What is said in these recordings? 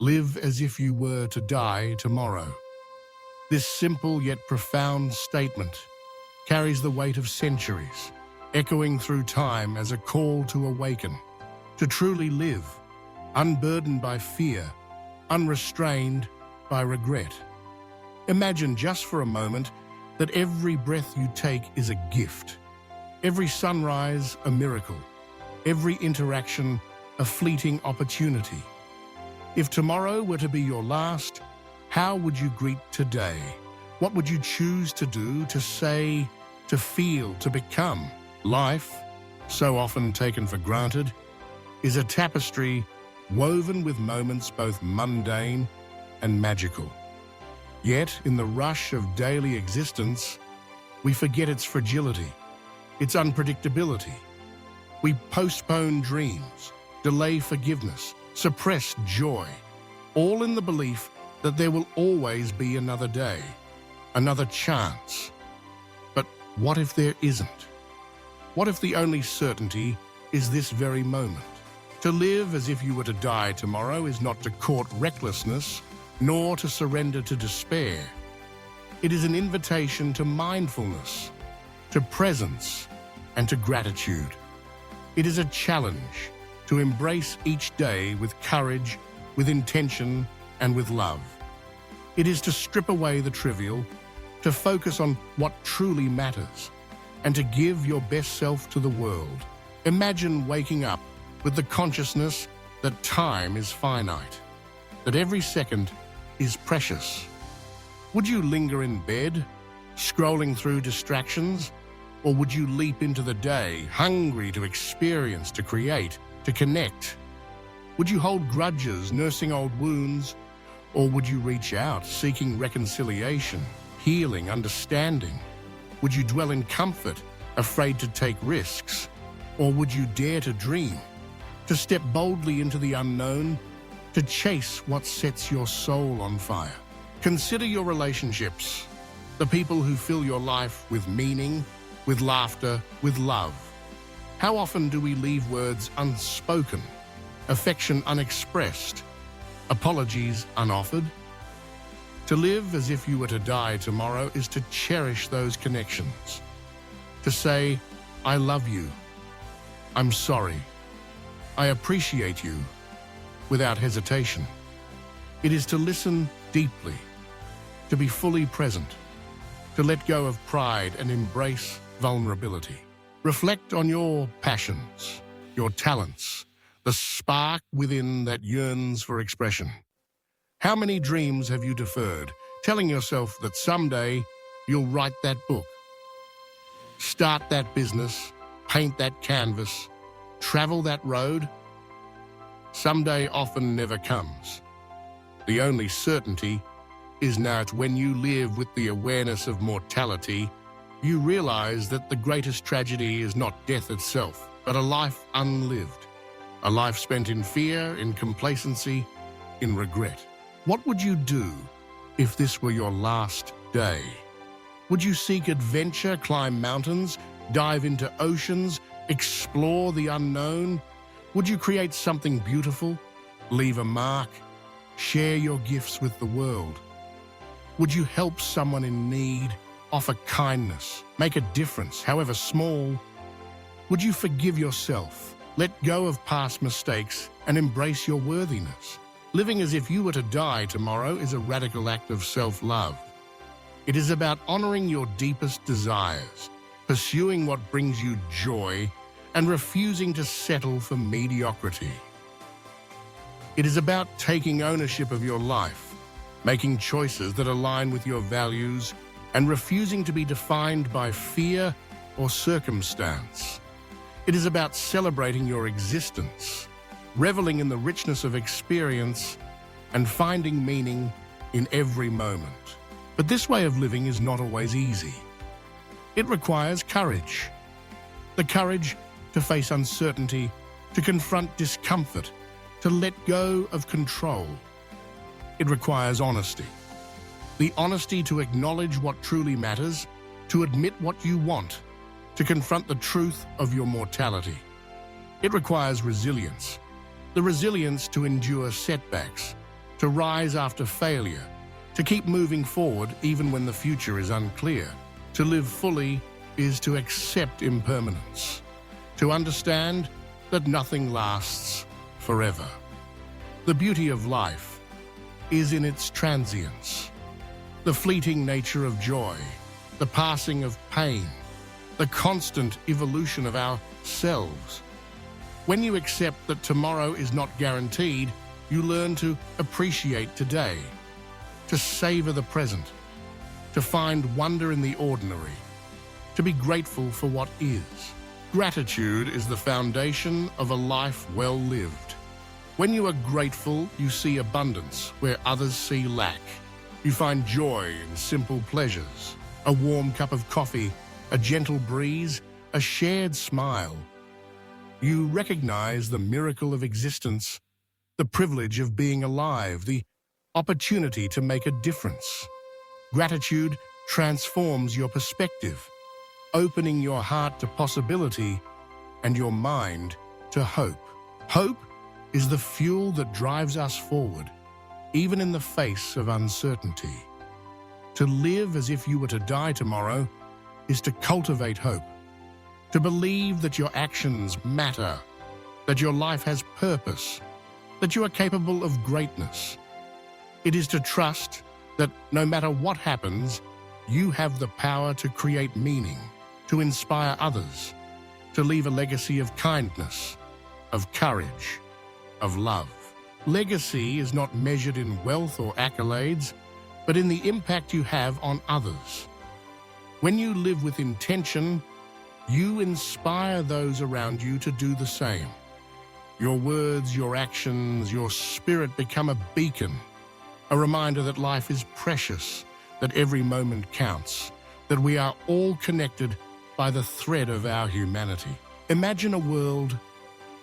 Live as if you were to die tomorrow. This simple yet profound statement carries the weight of centuries, echoing through time as a call to awaken, to truly live, unburdened by fear, unrestrained by regret. Imagine just for a moment that every breath you take is a gift, every sunrise a miracle, every interaction a fleeting opportunity. If tomorrow were to be your last, how would you greet today? What would you choose to do, to say, to feel, to become? Life, so often taken for granted, is a tapestry woven with moments both mundane and magical. Yet, in the rush of daily existence, we forget its fragility, its unpredictability. We postpone dreams, delay forgiveness, suppress joy, all in the belief that there will always be another day, another chance. But what if there isn't? What if the only certainty is this very moment? To live as if you were to die tomorrow is not to court recklessness, nor to surrender to despair. It is an invitation to mindfulness, to presence, and to gratitude. It is a challenge to embrace each day with courage, with intention, and with love. It is to strip away the trivial, to focus on what truly matters, and to give your best self to the world. Imagine waking up with the consciousness that time is finite, that every second is precious. Would you linger in bed, scrolling through distractions, or would you leap into the day, hungry to experience, to create, to connect? Would you hold grudges, nursing old wounds, or would you reach out, seeking reconciliation, healing, understanding? Would you dwell in comfort, afraid to take risks, or would you dare to dream, to step boldly into the unknown, to chase what sets your soul on fire? Consider your relationships, the people who fill your life with meaning, with laughter, with love. How often do we leave words unspoken, affection unexpressed, apologies unoffered? To live as if you were to die tomorrow is to cherish those connections, to say, I love you, I'm sorry, I appreciate you, without hesitation. It is to listen deeply, to be fully present, to let go of pride and embrace vulnerability. Reflect on your passions, your talents, the spark within that yearns for expression. How many dreams have you deferred, telling yourself that someday you'll write that book, start that business, paint that canvas, travel that road? Someday often never comes. The only certainty is now when you live with the awareness of mortality, you realize that the greatest tragedy is not death itself, but a life unlived, a life spent in fear, in complacency, in regret. What would you do if this were your last day? Would you seek adventure, climb mountains, dive into oceans, explore the unknown? Would you create something beautiful, leave a mark, share your gifts with the world? Would you help someone in need, offer kindness, make a difference, however small? Would you forgive yourself, let go of past mistakes, and embrace your worthiness? Living as if you were to die tomorrow is a radical act of self-love. It is about honoring your deepest desires, pursuing what brings you joy, and refusing to settle for mediocrity. It is about taking ownership of your life, making choices that align with your values, and refusing to be defined by fear or circumstance. It is about celebrating your existence, reveling in the richness of experience, and finding meaning in every moment. But this way of living is not always easy. It requires courage. The courage to face uncertainty, to confront discomfort, to let go of control. It requires honesty. The honesty to acknowledge what truly matters, to admit what you want, to confront the truth of your mortality. It requires resilience. The resilience to endure setbacks, to rise after failure, to keep moving forward even when the future is unclear. To live fully is to accept impermanence, to understand that nothing lasts forever. The beauty of life is in its transience, the fleeting nature of joy, the passing of pain, the constant evolution of ourselves. When you accept that tomorrow is not guaranteed, you learn to appreciate today, to savor the present, to find wonder in the ordinary, to be grateful for what is. Gratitude is the foundation of a life well lived. When you are grateful, you see abundance where others see lack. You find joy in simple pleasures, a warm cup of coffee, a gentle breeze, a shared smile. You recognize the miracle of existence, the privilege of being alive, the opportunity to make a difference. Gratitude transforms your perspective, opening your heart to possibility and your mind to hope. Hope is the fuel that drives us forward, even in the face of uncertainty. To live as if you were to die tomorrow is to cultivate hope, to believe that your actions matter, that your life has purpose, that you are capable of greatness. It is to trust that no matter what happens, you have the power to create meaning, to inspire others, to leave a legacy of kindness, of courage, of love. Legacy is not measured in wealth or accolades, but in the impact you have on others. When you live with intention, you inspire those around you to do the same. Your words, your actions, your spirit become a beacon, a reminder that life is precious, that every moment counts, that we are all connected by the thread of our humanity. Imagine a world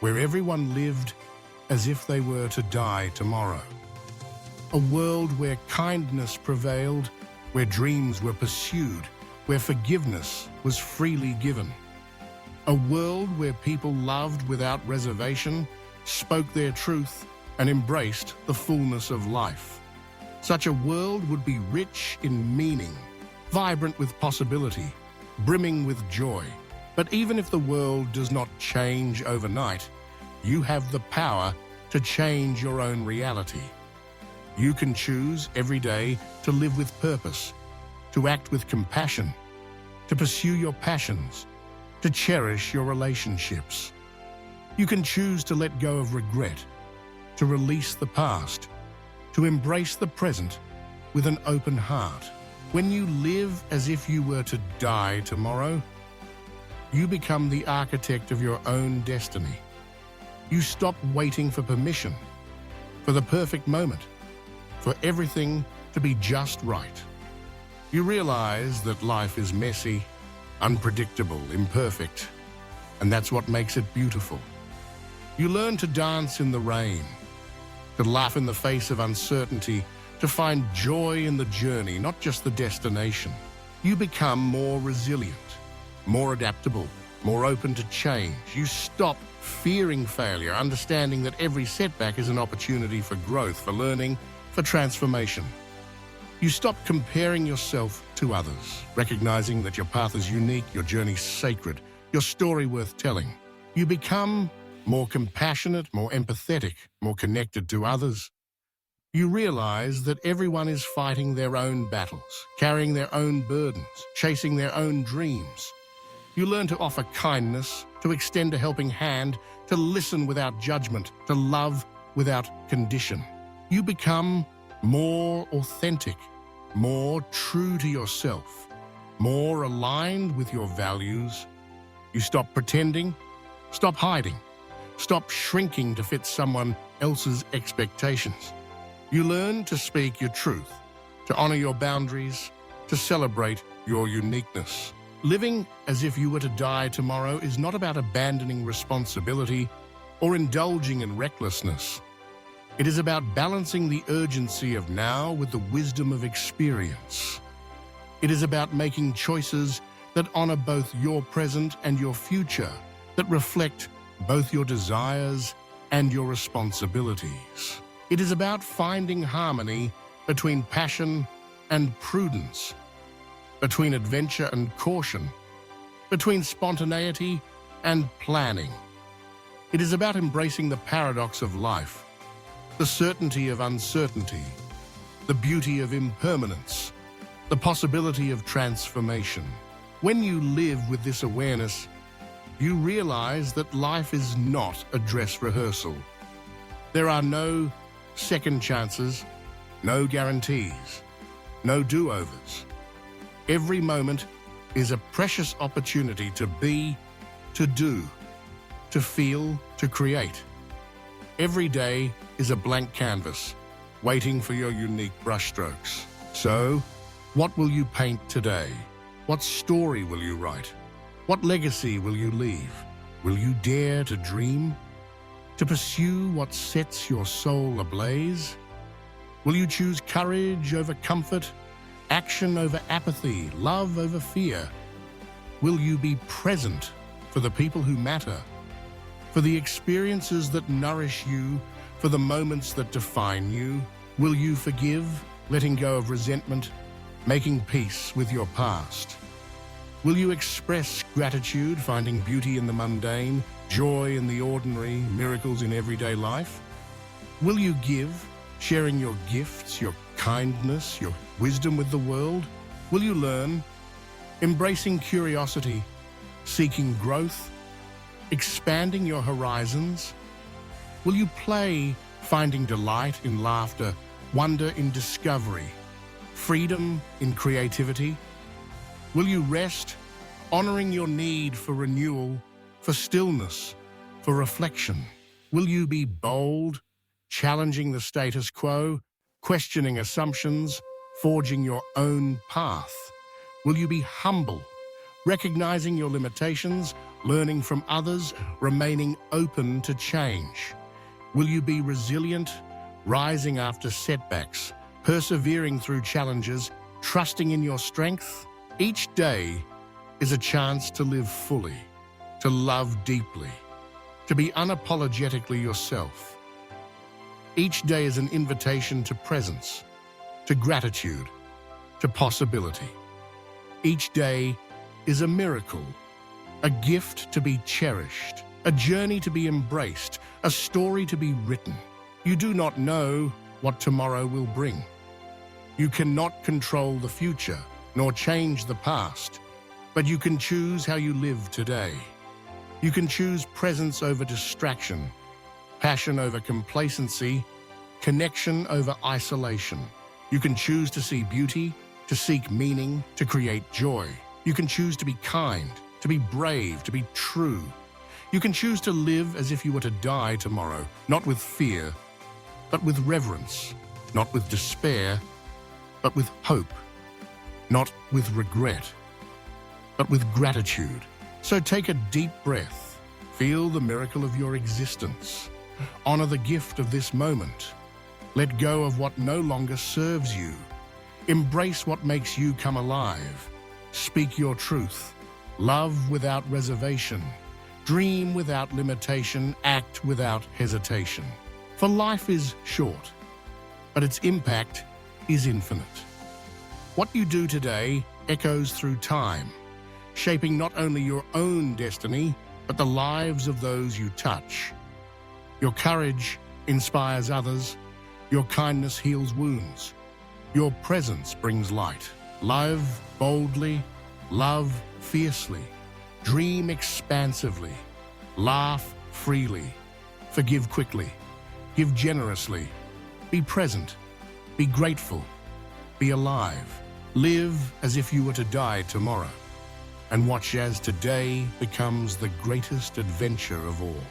where everyone lived as if they were to die tomorrow. A world where kindness prevailed, where dreams were pursued, where forgiveness was freely given. A world where people loved without reservation, spoke their truth, and embraced the fullness of life. Such a world would be rich in meaning, vibrant with possibility, brimming with joy. But even if the world does not change overnight, you have the power to change your own reality. You can choose every day to live with purpose, to act with compassion, to pursue your passions, to cherish your relationships. You can choose to let go of regret, to release the past, to embrace the present with an open heart. When you live as if you were to die tomorrow, you become the architect of your own destiny. You stop waiting for permission, for the perfect moment, for everything to be just right. You realize that life is messy, unpredictable, imperfect, and that's what makes it beautiful. You learn to dance in the rain, to laugh in the face of uncertainty, to find joy in the journey, not just the destination. You become more resilient, more adaptable, more open to change. You stop fearing failure, understanding that every setback is an opportunity for growth, for learning, for transformation. You stop comparing yourself to others, recognizing that your path is unique, your journey sacred, your story worth telling. You become more compassionate, more empathetic, more connected to others. You realize that everyone is fighting their own battles, carrying their own burdens, chasing their own dreams. You learn to offer kindness, to extend a helping hand, to listen without judgment, to love without condition. You become more authentic, more true to yourself, more aligned with your values. You stop pretending, stop hiding, stop shrinking to fit someone else's expectations. You learn to speak your truth, to honor your boundaries, to celebrate your uniqueness. Living as if you were to die tomorrow is not about abandoning responsibility or indulging in recklessness. It is about balancing the urgency of now with the wisdom of experience. It is about making choices that honor both your present and your future, that reflect both your desires and your responsibilities. It is about finding harmony between passion and prudence, between adventure and caution, between spontaneity and planning. It is about embracing the paradox of life, the certainty of uncertainty, the beauty of impermanence, the possibility of transformation. When you live with this awareness, you realize that life is not a dress rehearsal. There are no second chances, no guarantees, no do-overs. Every moment is a precious opportunity to be, to do, to feel, to create. Every day is a blank canvas, waiting for your unique brushstrokes. So, what will you paint today? What story will you write? What legacy will you leave? Will you dare to dream? To pursue what sets your soul ablaze? Will you choose courage over comfort, action over apathy, love over fear? Will you be present for the people who matter, for the experiences that nourish you, for the moments that define you? Will you forgive, letting go of resentment, making peace with your past? Will you express gratitude, finding beauty in the mundane, joy in the ordinary, miracles in everyday life? Will you give, sharing your gifts, your kindness, your wisdom with the world? Will you learn, embracing curiosity, seeking growth, expanding your horizons? Will you play, finding delight in laughter, wonder in discovery, freedom in creativity? Will you rest, honoring your need for renewal, for stillness, for reflection? Will you be bold, challenging the status quo, questioning assumptions, forging your own path? Will you be humble, recognizing your limitations, learning from others, remaining open to change? Will you be resilient, rising after setbacks, persevering through challenges, trusting in your strength? Each day is a chance to live fully, to love deeply, to be unapologetically yourself. Each day is an invitation to presence, to gratitude, to possibility. Each day is a miracle, a gift to be cherished, a journey to be embraced, a story to be written. You do not know what tomorrow will bring. You cannot control the future, nor change the past, but you can choose how you live today. You can choose presence over distraction, passion over complacency, connection over isolation. You can choose to see beauty, to seek meaning, to create joy. You can choose to be kind, to be brave, to be true. You can choose to live as if you were to die tomorrow, not with fear, but with reverence, not with despair, but with hope, not with regret, but with gratitude. So take a deep breath, feel the miracle of your existence, honor the gift of this moment, let go of what no longer serves you, embrace what makes you come alive, speak your truth, love without reservation, dream without limitation, act without hesitation. For life is short, but its impact is infinite. What you do today echoes through time, shaping not only your own destiny, but the lives of those you touch. Your courage inspires others, your kindness heals wounds, your presence brings light. Live boldly, love fiercely, dream expansively, laugh freely, forgive quickly, give generously, be present, be grateful, be alive. Live as if you were to die tomorrow, and watch as today becomes the greatest adventure of all.